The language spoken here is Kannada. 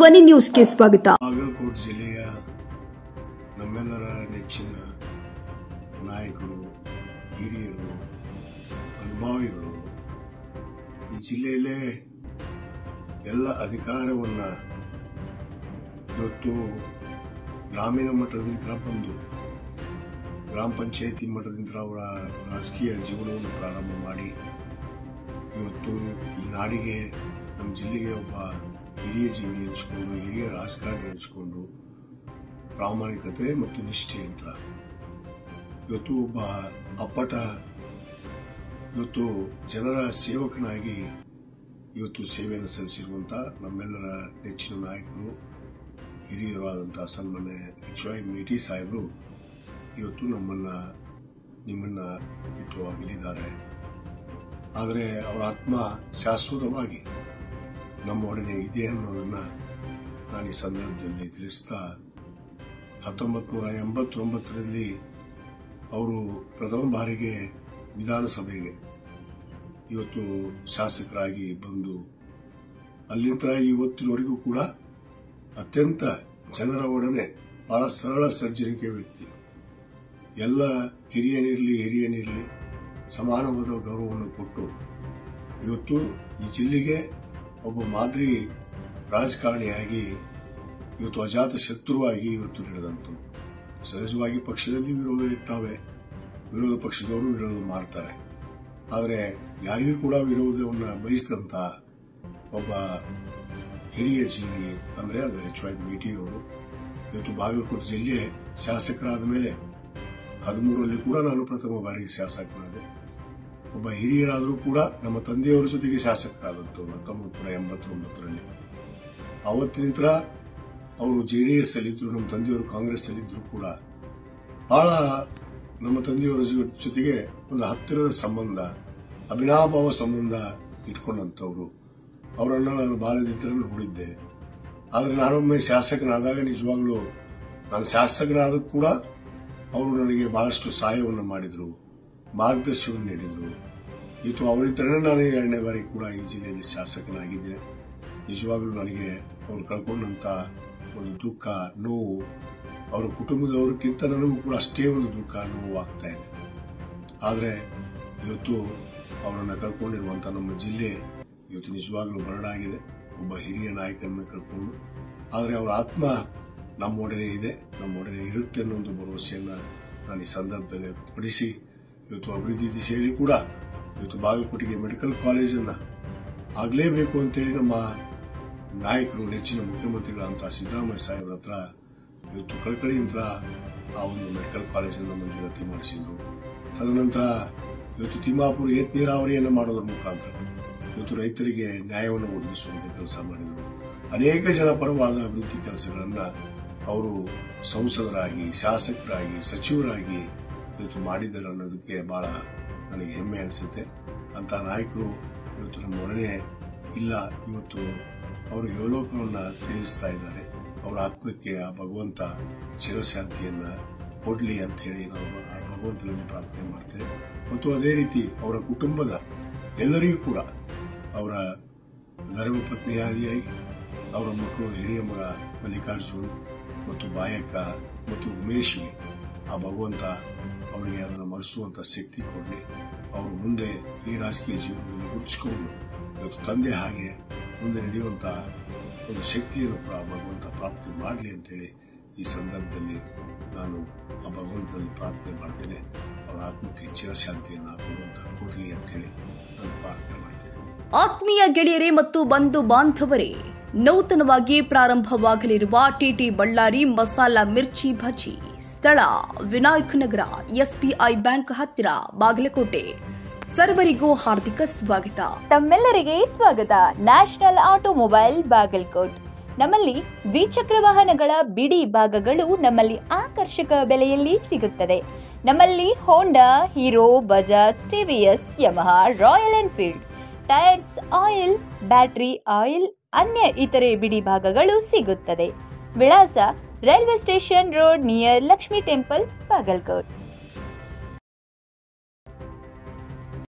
ಧ್ವನಿ ನ್ಯೂಸ್ಗೆ ಸ್ವಾಗತ. ಬಾಗಲಕೋಟೆ ಜಿಲ್ಲೆಯ ನಮ್ಮೆಲ್ಲರ ನೆಚ್ಚಿನ ನಾಯಕರು, ಹಿರಿಯರು, ಅನುಭವಿಗಳು ಈ ಜಿಲ್ಲೆಯಲ್ಲೇ ಎಲ್ಲ ಅಧಿಕಾರವನ್ನ ಇವತ್ತು ಗ್ರಾಮೀಣ ಮಟ್ಟದಿಂದ ಬಂದು ಗ್ರಾಮ ಪಂಚಾಯಿತಿ ಮಟ್ಟದಿಂದ ಅವರ ರಾಜಕೀಯ ಜೀವನವನ್ನು ಪ್ರಾರಂಭ ಮಾಡಿ ಇವತ್ತು ಈ ನಾಡಿಗೆ, ನಮ್ಮ ಜಿಲ್ಲೆಗೆ ಒಬ್ಬ ಹಿರಿಯ ಜೀವಿ ಎನಿಸಿಕೊಂಡು, ಹಿರಿಯ ರಾಜಕಾರಣಿ ಎನಿಸಿಕೊಂಡು ಪ್ರಾಮಾಣಿಕತೆ ಮತ್ತು ನಿಷ್ಠೆಯಿಂದ ಇವತ್ತು ಒಬ್ಬ ಅಪ್ಪಟ ಇವತ್ತು ಜನರ ಸೇವಕನಾಗಿ ಇವತ್ತು ಸೇವೆಯನ್ನು ಸಲ್ಲಿಸಿರುವಂಥ ನಮ್ಮೆಲ್ಲರ ನೆಚ್ಚಿನ ನಾಯಕರು, ಹಿರಿಯರಾದಂಥ ಸನ್ಮಾನ್ಯ HY ಮೇಟಿ ಸಾಹೇಬರು ಇವತ್ತು ನಿಮ್ಮನ್ನ ಬಿಟ್ಟು ಅಗಲಿದ್ದಾರೆ. ಆದರೆ ಅವರ ಆತ್ಮ ಶಾಶ್ವತವಾಗಿ ನಮ್ಮೊಡನೆ ಇದೆ ಅನ್ನೋದನ್ನ ನಾನು ಈ ಸಂದರ್ಭದಲ್ಲಿ ತಿಳಿಸ್ತಾ, 1989ರಲ್ಲಿ ಅವರು ಪ್ರಥಮ ಬಾರಿಗೆ ವಿಧಾನಸಭೆಗೆ ಇವತ್ತು ಶಾಸಕರಾಗಿ ಬಂದು ಅಲ್ಲಿಂದ ಇವತ್ತಿನವರೆಗೂ ಕೂಡ ಅತ್ಯಂತ ಜನರ ಒಡನೆ ಬಹಳ ಸರಳ ಸರ್ಜನಿಕೆ ವ್ಯಕ್ತಿ. ಎಲ್ಲ ಹಿರಿಯನಿರಲಿ ಸಮಾನವಾದ ಗೌರವವನ್ನು ಕೊಟ್ಟು ಇವತ್ತು ಈ ಜಿಲ್ಲೆಗೆ ಒಬ್ಬ ಮಾದರಿ ರಾಜಕಾರಣಿಯಾಗಿ ಇವತ್ತು ಅಜಾತ ಶತ್ರುವಾಗಿ ಇವತ್ತು ನಡೆದಂತು. ಸಹಜವಾಗಿ ಪಕ್ಷದಲ್ಲಿ ವಿರೋಧ ಇರ್ತಾವೆ, ವಿರೋಧ ಪಕ್ಷದವರು ವಿರೋಧ ಮಾಡ್ತಾರೆ. ಆದರೆ ಯಾರಿಗೂ ಕೂಡ ವಿರೋಧವನ್ನು ಬಯಸಿದಂತ ಒಬ್ಬ ಹಿರಿಯ ಜೀವಿ ಅಂದ್ರೆ ಅದು HY ಮೇಟಿ ಅವರು. ಇವತ್ತು ಬಾಗಲಕೋಟೆ ಜಿಲ್ಲೆ ಶಾಸಕರಾದ ಮೇಲೆ 13ರಲ್ಲಿ ಕೂಡ ನಾನು ಪ್ರಥಮ ಬಾರಿಗೆ ಶಾಸಕನಾದೆ. ಒಬ್ಬ ಹಿರಿಯರಾದರೂ ಕೂಡ ನಮ್ಮ ತಂದೆಯವರ ಜೊತೆಗೆ ಶಾಸಕರಾದಂತು 1989ರಲ್ಲಿ. ಅವತ್ತಿನ ನಂತರ ಅವರು JDS ಅಲ್ಲಿದ್ರು, ನಮ್ಮ ತಂದೆಯವರು ಕಾಂಗ್ರೆಸ್ ಅಲ್ಲಿದ್ರು ಕೂಡ ಬಹಳ ನಮ್ಮ ತಂದೆಯವರ ಜೊತೆಗೆ ಒಂದು ಹತ್ತಿರದ ಸಂಬಂಧ, ಅವಿನಾಭಾವ ಸಂಬಂಧ ಇಟ್ಕೊಂಡಂತವ್ರು. ಅವರನ್ನ ನಾನು ಬಾಲ್ಯದಿಂದ ನೋಡಿದ್ದೆ. ಆದರೆ ನಾನೊಮ್ಮೆ ಶಾಸಕನಾದಾಗ ನಿಜವಾಗ್ಲೂ ನಾನು ಶಾಸಕನಾದ ಕೂಡ ಅವರು ನನಗೆ ಬಹಳಷ್ಟು ಸಹಾಯವನ್ನು ಮಾಡಿದ್ರು, ಮಾರ್ಗದರ್ಶನವನ್ನು ನೀಡಿದ್ರು. ಇವತ್ತು ಅವರಿದ್ದರೇ ನಾನು 2ನೇ ಬಾರಿ ಕೂಡ ಈ ಜಿಲ್ಲೆಯಲ್ಲಿ ಶಾಸಕನಾಗಿದ್ದೇನೆ. ನಿಜವಾಗ್ಲೂ ನನಗೆ ಅವರು ಕಳ್ಕೊಂಡಂತ ಒಂದು ದುಃಖ, ನೋವು ಅವರ ಕುಟುಂಬದವರಿಗಿಂತ ನನಗೂ ಕೂಡ ಅಷ್ಟೇ ಒಂದು ದುಃಖ, ನೋವು ಆಗ್ತಾ ಇದೆ. ಆದರೆ ಇವತ್ತು ಅವರನ್ನು ಕಳ್ಕೊಂಡಿರುವಂತ ನಮ್ಮ ಜಿಲ್ಲೆ ಇವತ್ತು ನಿಜವಾಗ್ಲೂ ಬರಡಾಗಿದೆ, ಒಬ್ಬ ಹಿರಿಯ ನಾಯಕನನ್ನು ಕಳ್ಕೊಂಡು. ಆದರೆ ಅವರ ಆತ್ಮ ನಮ್ಮೊಡನೆ ಇದೆ, ನಮ್ಮೊಡನೆ ಇರುತ್ತೆ ಅನ್ನೋ ಒಂದು ಭರವಸೆಯನ್ನು ನಾನು ಈ ಸಂದರ್ಭದಲ್ಲಿ ವ್ಯಕ್ತಪಡಿಸಿ, ಇವತ್ತು ಅಭಿವೃದ್ಧಿ ದಿಶೆಯಲ್ಲಿ ಕೂಡ ಇವತ್ತು ಬಾಗಲಕೋಟೆಗೆ ಮೆಡಿಕಲ್ ಕಾಲೇಜನ್ನು ಆಗಲೇಬೇಕು ಅಂತೇಳಿ ನಮ್ಮ ನಾಯಕರು, ನೆಚ್ಚಿನ ಮುಖ್ಯಮಂತ್ರಿಗಳಂತ ಸಿದ್ದರಾಮಯ್ಯ ಸಾಹೇಬ್ರ ಹತ್ರ ಇವತ್ತು ಕಳಕಳಿಯಿಂದ ಆ ಒಂದು ಮೆಡಿಕಲ್ ಕಾಲೇಜನ್ನು ಮಂಜೂರಾತಿ ಮಾಡಿಸಿದ್ರು. ತದನಂತರ ಇವತ್ತು ತಿಮ್ಮಾಪುರ ಏತ್ ನೀರಾವರಿಯನ್ನು ಮಾಡೋದ್ರ ಮುಖಾಂತರ ಇವತ್ತು ರೈತರಿಗೆ ನ್ಯಾಯವನ್ನು ಒದಗಿಸುವಂತೆ ಕೆಲಸ ಮಾಡಿದರು. ಅನೇಕ ಜನಪರವಾದ ಅಭಿವೃದ್ಧಿ ಕೆಲಸಗಳನ್ನ ಅವರು ಸಂಸದರಾಗಿ, ಶಾಸಕರಾಗಿ, ಸಚಿವರಾಗಿ ಇವತ್ತು ಮಾಡಿದ್ದಾರೆ ಅನ್ನೋದಕ್ಕೆ ಬಹಳ ನನಗೆ ಹೆಮ್ಮೆ ಅನಿಸುತ್ತೆ. ಅಂತ ನಾಯಕರು ಇವತ್ತು ನಮ್ಮ ಒಡನೆ ಇಲ್ಲ. ಇವತ್ತು ಅವರು ಯೋಲೋಕವನ್ನು ತ್ಯಜಿಸ್ತಾ ಇದ್ದಾರೆ. ಅವರ ಆತ್ಮಕ್ಕೆ ಆ ಭಗವಂತ ಚಿರಶಾಂತಿಯನ್ನ ಕೊಡ್ಲಿ ಅಂತ ಹೇಳಿ ನಾವು ಆ ಭಗವಂತನಲ್ಲಿ ಪ್ರಾರ್ಥನೆ ಮಾಡ್ತೇವೆ. ಮತ್ತು ಅದೇ ರೀತಿ ಅವರ ಕುಟುಂಬದ ಎಲ್ಲರಿಗೂ ಕೂಡ, ಅವರ ಧರ್ಮಪತ್ನಿಯಾದಿಯಾಗಿ ಅವರ ಮಕ್ಕಳು, ಹಿರಿಯ ಮಗ ಮಲ್ಲಿಕಾರ್ಜುನ್ ಮತ್ತು ಬಾಯಕ್ಕ ಮತ್ತು ಉಮೇಶ್ಗೆ ಆ ಭಗವಂತ ಅವರಿಗೆ ಅದನ್ನು ಮರೆಸುವಂತ ಶಕ್ತಿ ಕೊಡಲಿ. ಅವರು ಮುಂದೆ ಈ ರಾಜಕೀಯ ಜೀವನದಲ್ಲಿ ಗುರುತಿಸಿಕೊಂಡು ಇವತ್ತು ತಂದೆ ಹಾಗೆ ಮುಂದೆ ನಡೆಯುವಂತ ಒಂದು ಶಕ್ತಿಯನ್ನು ಭಗವಂತ ಪ್ರಾಪ್ತಿ ಮಾಡಲಿ ಅಂತೇಳಿ ಈ ಸಂದರ್ಭದಲ್ಲಿ ನಾನು ಆ ಭಗವಂತನಲ್ಲಿ ಪ್ರಾರ್ಥನೆ ಮಾಡ್ತೇನೆ. ಅವರ ಆತ್ಮಕ್ಕೆ ಚಿರಶಾಂತಿಯನ್ನು ಭಗವಂತ ಕೊಡಲಿ ಅಂತೇಳಿ ನಾನು ಪ್ರಾರ್ಥನೆ ಮಾಡ್ತೇನೆ. ಆತ್ಮೀಯ ಗೆಳೆಯರೇ ಮತ್ತು ಬಂಧು ಬಾಂಧವರೇ, ನೂತನವಾಗಿ ಪ್ರಾರಂಭವಾಗಲಿರುವ TT ಬಳ್ಳಾರಿ ಮಸಾಲಾ ಮಿರ್ಚಿ ಭಜಿ, ಸ್ಥಳ ವಿನಾಯಕ ನಗರ, SBI ಬ್ಯಾಂಕ್ ಹತ್ತಿರ, ಬಾಗಲಕೋಟೆ. ಸರ್ವರಿಗೂ ಹಾರ್ದಿಕ ಸ್ವಾಗತ. ತಮ್ಮೆಲ್ಲರಿಗೆ ಸ್ವಾಗತ. National automobile Bagalkot. ನಮ್ಮಲ್ಲಿ ದ್ವಿಚಕ್ರ ವಾಹನಗಳ ಬಿಡಿ ಭಾಗಗಳು ನಮ್ಮಲ್ಲಿ ಆಕರ್ಷಕ ಬೆಲೆಯಲ್ಲಿ ಸಿಗುತ್ತದೆ. ನಮ್ಮಲ್ಲಿ Honda, Hero, Bajaj, TVS, Yamaha, Royal Enfield, tyres, oil, battery oil, ಅನ್ಯ ಇತರೆ ಬಿಡಿ ಭಾಗಗಳು ಸಿಗುತ್ತದೆ. ವಿಳಾಸ railway station road near Lakshmi temple, Bagalkot.